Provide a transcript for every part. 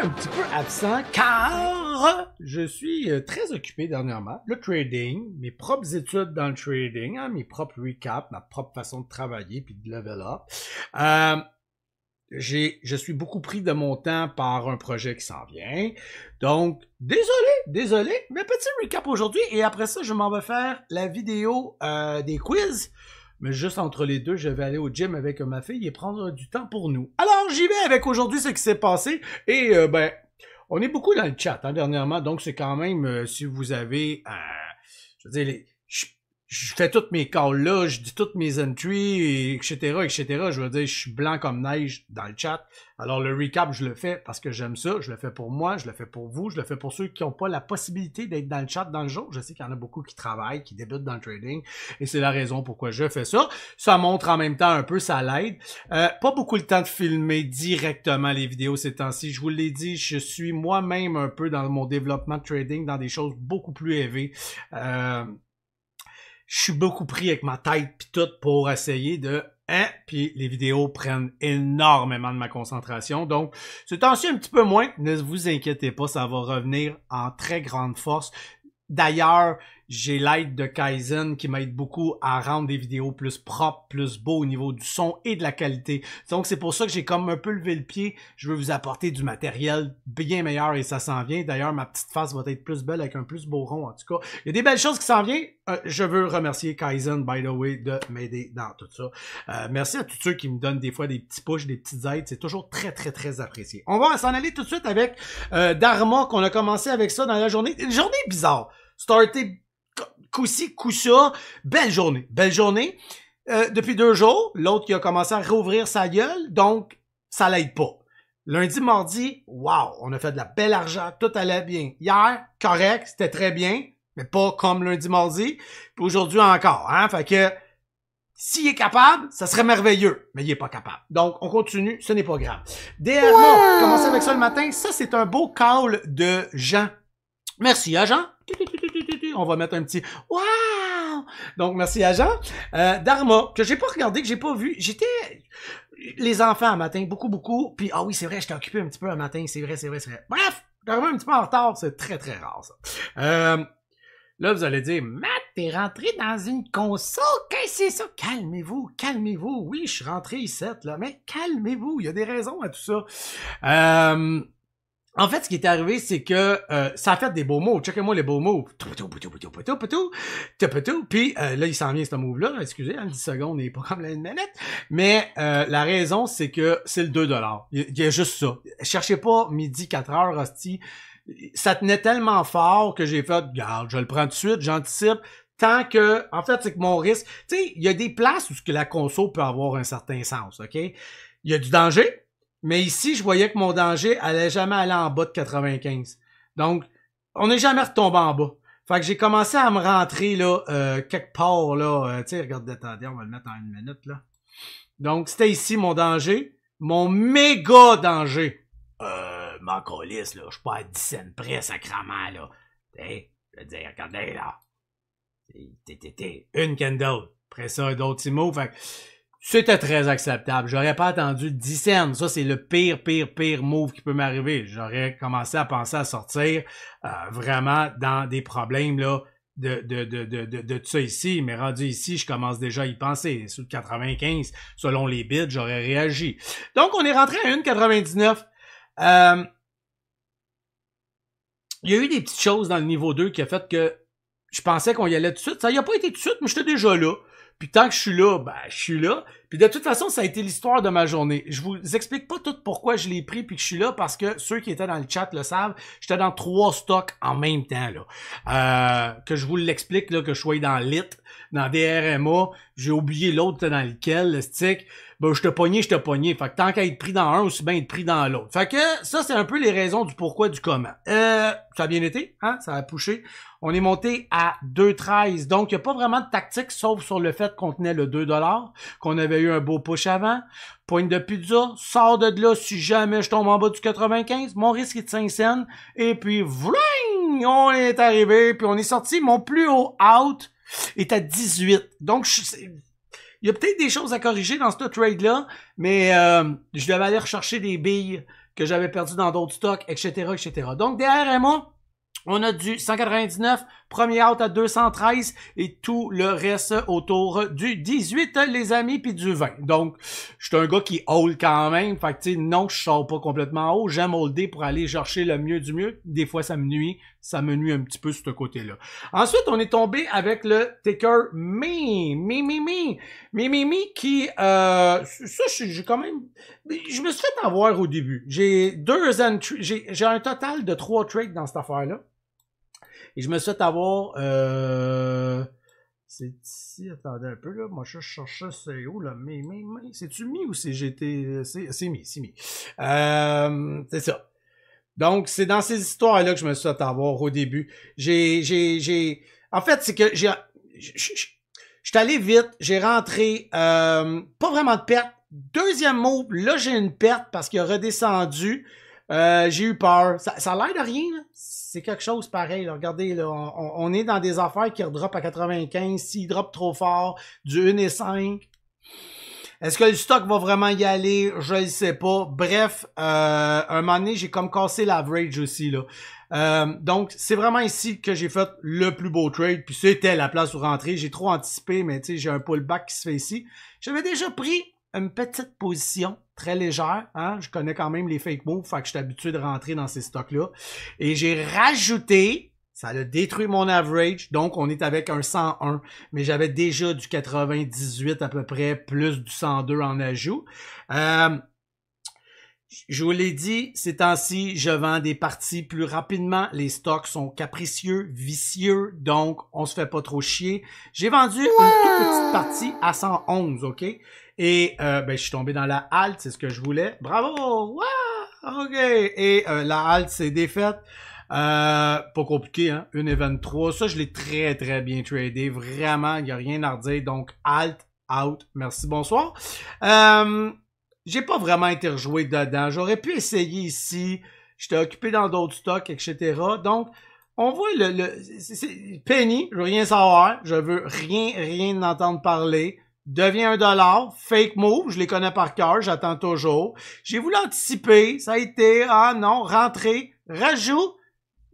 un petit peu absent car je suis très occupé dernièrement. Le trading, mes propres études dans le trading, hein, mes propres recaps, ma propre façon de travailler puis de level up. Je suis beaucoup pris de mon temps par un projet qui s'en vient. Donc, désolé, mais petit recap aujourd'hui. Et après ça, je m'en vais faire la vidéo des quiz. Mais juste entre les deux, je vais aller au gym avec ma fille et prendre du temps pour nous. Alors, j'y vais avec aujourd'hui ce qui s'est passé. Et on est beaucoup dans le chat dernièrement. Donc, c'est quand même, si vous avez, je veux dire, je fais toutes mes calls là, je dis toutes mes entries, etc., etc. Je veux dire, je suis blanc comme neige dans le chat. Alors, le recap, je le fais parce que j'aime ça. Je le fais pour moi, je le fais pour vous, je le fais pour ceux qui n'ont pas la possibilité d'être dans le chat dans le jour. Je sais qu'il y en a beaucoup qui travaillent, qui débutent dans le trading. Et c'est la raison pourquoi je fais ça. Ça montre en même temps un peu, ça l'aide. Pas beaucoup le temps de filmer directement les vidéos ces temps-ci. Je vous l'ai dit, je suis moi-même un peu dans mon développement de trading, dans des choses beaucoup plus élevées. Je suis beaucoup pris avec ma tête pis tout pour essayer de puis les vidéos prennent énormément de ma concentration. Donc, ce temps-ci un petit peu moins, ne vous inquiétez pas, ça va revenir en très grande force. D'ailleurs, j'ai l'aide de Kaizen qui m'aide beaucoup à rendre des vidéos plus propres, plus beaux au niveau du son et de la qualité. Donc, c'est pour ça que j'ai comme un peu levé le pied. Je veux vous apporter du matériel bien meilleur et ça s'en vient. D'ailleurs, ma petite face va être plus belle avec un plus beau rond. En tout cas, il y a des belles choses qui s'en viennent. Je veux remercier Kaizen, by the way, de m'aider dans tout ça. Merci à tous ceux qui me donnent des fois des petits pushs, des petites aides. C'est toujours très, très, très apprécié. On va s'en aller tout de suite avec Dharma, qu'on a commencé avec ça dans la journée. Une journée bizarre. Starté coup-ci, coup-ça. Belle journée. Belle journée. Depuis 2 jours, l'autre qui a commencé à rouvrir sa gueule, donc ça l'aide pas. Lundi, mardi, wow, on a fait de la belle argent, tout allait bien. Hier, correct, c'était très bien, mais pas comme lundi, mardi. Puis aujourd'hui encore, hein. Fait que s'il est capable, ça serait merveilleux, mais il est pas capable. Donc, on continue, ce n'est pas grave. DRMA, commencer avec ça le matin, ça c'est un beau call de Jean. Merci à Jean. On va mettre un petit « Wow! » Donc, merci à Jean. Dharma, que j'ai pas regardé, que j'ai pas vu. J'étais... Les enfants, un matin, beaucoup. Puis, ah oui, c'est vrai, j'étais occupé un petit peu un matin. C'est vrai. Bref, j'étais arrivé un petit peu en retard. C'est très, très rare, ça. Là, vous allez dire « Matt, t'es rentré dans une console? Qu'est-ce que c'est ça? Calmez-vous. Oui, je suis rentré ici, là. Mais calmez-vous, il y a des raisons à tout ça. En fait, ce qui est arrivé, c'est que ça a fait des beaux moves. Checkez-moi les beaux moves. Puis là, il s'en vient ce move-là. Excusez, 10 secondes n'est pas comme la minute. Mais la raison, c'est que c'est le 2$. Il y a juste ça. Cherchez pas midi 4h, hostie. Ça tenait tellement fort que j'ai fait, regarde, je le prends tout de suite, j'anticipe. Tant que, en fait, c'est que mon risque, tu sais, il y a des places où ce que la console peut avoir un certain sens, ok? Il y a du danger. Mais ici, je voyais que mon danger allait jamais aller en bas de 95. Donc, on n'est jamais retombé en bas. Fait que j'ai commencé à me rentrer, là, quelque part, là. Tu sais, regarde, attendez, on va le mettre en 1 minute, là. Donc, c'était ici mon danger. Mon méga danger. M'en calisse, là. Je suis pas à 10 cents près, sacrament, là. Hey, je veux dire, regardez, là. Une candle. Après ça, d'autres petits mots. Fait que c'était très acceptable. J'aurais pas attendu 10 cents. Ça, c'est le pire move qui peut m'arriver. J'aurais commencé à penser à sortir vraiment dans des problèmes là de tout ça ici. Mais rendu ici, je commence déjà à y penser. Sous le 95, selon les bids, j'aurais réagi. Donc, on est rentré à 1,99. Il y a eu des petites choses dans le niveau 2 qui a fait que je pensais qu'on y allait tout de suite. Ça y a pas été tout de suite, mais j'étais déjà là. Puis tant que je suis là, ben je suis là. Puis de toute façon, ça a été l'histoire de ma journée. Je vous explique pas tout pourquoi je l'ai pris puis que je suis là, parce que ceux qui étaient dans le chat le savent. J'étais dans 3 stocks en même temps, là. Que je vous l'explique, là, que je sois dans LIT, dans DRMA. J'ai oublié l'autre dans lequel, le stick. Ben, je t'ai pogné. Fait que tant qu'à être pris dans un, aussi bien être pris dans l'autre. Fait que ça, c'est un peu les raisons du pourquoi, du comment. Ça a bien été, hein? Ça a poussé. On est monté à 2,13. Donc, il n'y a pas vraiment de tactique, sauf sur le fait qu'on tenait le 2$, qu'on avait eu un beau push avant. Pointe de pizza, sort de là si jamais je tombe en bas du 95. Mon risque est de 5 cents. Et puis, vling! On est arrivé, puis on est sorti. Mon plus haut out est à 18. Donc, il y a peut-être des choses à corriger dans ce trade-là, mais je devais aller rechercher des billes que j'avais perdu dans d'autres stocks, etc., etc. Donc, derrière moi, on a du 199, premier out à 213 et tout le reste autour du 18, les amis, puis du 20. Donc, je suis un gars qui hold quand même. Fait que, tu sais, non, je sors pas complètement haut. J'aime holder pour aller chercher le mieux du mieux. Des fois, ça me nuit. Ça me nuit un petit peu sur ce côté-là. Ensuite, on est tombé avec le ticker Mi qui, ça, j'ai quand même, je me suis fait avoir au début. J'ai j'ai un total de 3 trades dans cette affaire-là. Et je me suis fait avoir, c'est ici, attendez un peu, là, moi je cherchais, c'est où, là, c'est-tu Mi ou c'est GT, c'est Mi. C'est ça. Donc, c'est dans ces histoires-là que je me suis fait avoir au début. En fait, c'est que j'étais allé vite, j'ai rentré, pas vraiment de perte. Deuxième move, là, j'ai une perte parce qu'il a redescendu. J'ai eu peur. Ça a l'air de rien, là. C'est quelque chose pareil, là. Regardez, là, on est dans des affaires qui redroppent à 95. S'il drop trop fort, du 1,5. Est-ce que le stock va vraiment y aller? Je ne sais pas. Bref, un moment donné, j'ai comme cassé l'average aussi, là. Donc, c'est vraiment ici que j'ai fait le plus beau trade. Puis c'était la place où rentrer. J'ai trop anticipé, mais tu sais, j'ai un pullback qui se fait ici. J'avais déjà pris une petite position très légère, hein, je connais quand même les fake moves, fait que je suis habitué de rentrer dans ces stocks-là. Et j'ai rajouté, ça a détruit mon average, donc on est avec un 101, mais j'avais déjà du 98 à peu près, plus du 102 en ajout. Je vous l'ai dit, ces temps-ci, je vends des parties plus rapidement. Les stocks sont capricieux, vicieux, donc on se fait pas trop chier. J'ai vendu une toute petite partie à 111, OK? Et je suis tombé dans la halte, c'est ce que je voulais. Bravo! Wow! OK. Et la halte, c'est défaite. Pas compliqué, hein? 1,23. Ça, je l'ai très, très bien tradé. Vraiment, il n'y a rien à redire. Donc, alt, out. Merci, bonsoir. J'ai pas vraiment été rejoué dedans. J'aurais pu essayer ici. J'étais occupé dans d'autres stocks, etc. Donc, on voit Penny, je veux rien savoir. Je veux rien entendre parler. Devient $1. Fake move, je les connais par cœur, j'attends toujours. J'ai voulu anticiper, ça a été, ah non, rentrer, rajout,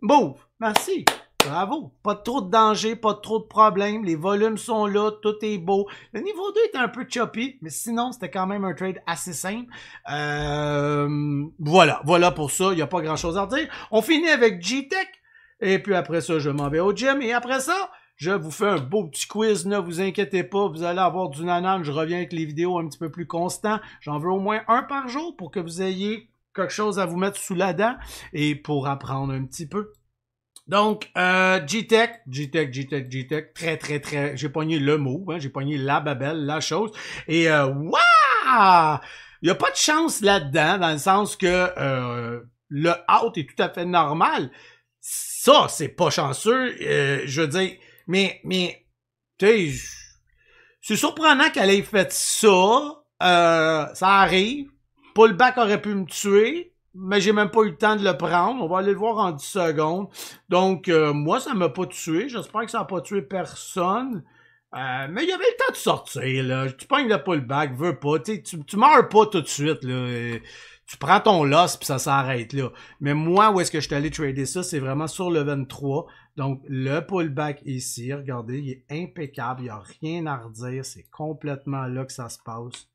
move. Merci. Bravo. Pas trop de danger, pas trop de problèmes. Les volumes sont là, tout est beau. Le niveau 2 était un peu choppy, mais sinon, c'était quand même un trade assez simple. Voilà pour ça. Il n'y a pas grand-chose à dire. On finit avec G-Tech. Et puis après ça, je m'en vais au gym. Et après ça, je vous fais un beau petit quiz. Ne vous inquiétez pas, vous allez avoir du nanan. Je reviens avec les vidéos un petit peu plus constants. J'en veux au moins un par jour pour que vous ayez quelque chose à vous mettre sous la dent et pour apprendre un petit peu. Donc, G-Tech, très, j'ai pogné le mot, hein, j'ai pogné la babelle, la chose, et waouh! Il n'y a pas de chance là-dedans, dans le sens que le out est tout à fait normal. Ça, c'est pas chanceux, je veux dire, mais, tu sais, c'est surprenant qu'elle ait fait ça, ça arrive, pullback aurait pu me tuer, mais j'ai même pas eu le temps de le prendre. On va aller le voir en 10 secondes. Donc, moi, ça m'a pas tué. J'espère que ça n'a pas tué personne. Mais il y avait le temps de sortir, là. Tu pognes le pullback, veux pas. Tu meurs pas tout de suite, là. Tu prends ton loss puis ça s'arrête là. Mais moi, où est-ce que je suis allé trader ça? C'est vraiment sur le 23. Donc, le pullback ici, regardez, il est impeccable. Il n'y a rien à redire. C'est complètement là que ça se passe.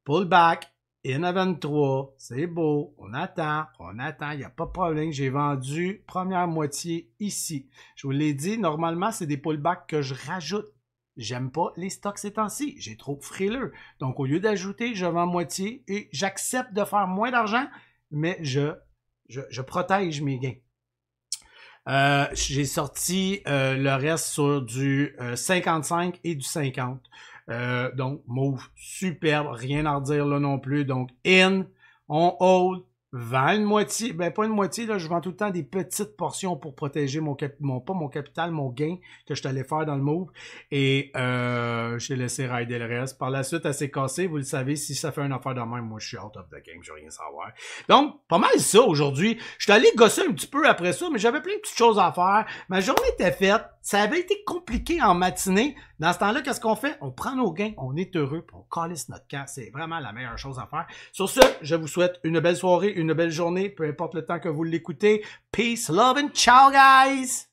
Pullback. In à 23, c'est beau, on attend, il n'y a pas de problème. J'ai vendu première moitié ici. Je vous l'ai dit, normalement, c'est des pullbacks que je rajoute. J'aime pas les stocks ces temps-ci, j'ai trop frileux. Donc, au lieu d'ajouter, je vends moitié et j'accepte de faire moins d'argent, mais je protège mes gains. J'ai sorti le reste sur du 55 et du 50. Donc, move superbe, rien à redire là non plus. Donc, in, on hold, vends une moitié, ben pas une moitié, là, je vends tout le temps des petites portions pour protéger pas mon capital, mon gain que je t'allais faire dans le move. Et j'ai laissé rider le reste. Par la suite, elle s'est cassée. Vous le savez, si ça fait une affaire de même, moi je suis out of the game, je veux rien savoir. Donc, pas mal ça aujourd'hui. Je suis allé gosser un petit peu après ça, mais j'avais plein de petites choses à faire. Ma journée était faite. Ça avait été compliqué en matinée. Dans ce temps-là, qu'est-ce qu'on fait? On prend nos gains, on est heureux, puis on calisse notre camp. C'est vraiment la meilleure chose à faire. Sur ce, je vous souhaite une belle soirée, une belle journée, peu importe le temps que vous l'écoutez. Peace, love and ciao, guys!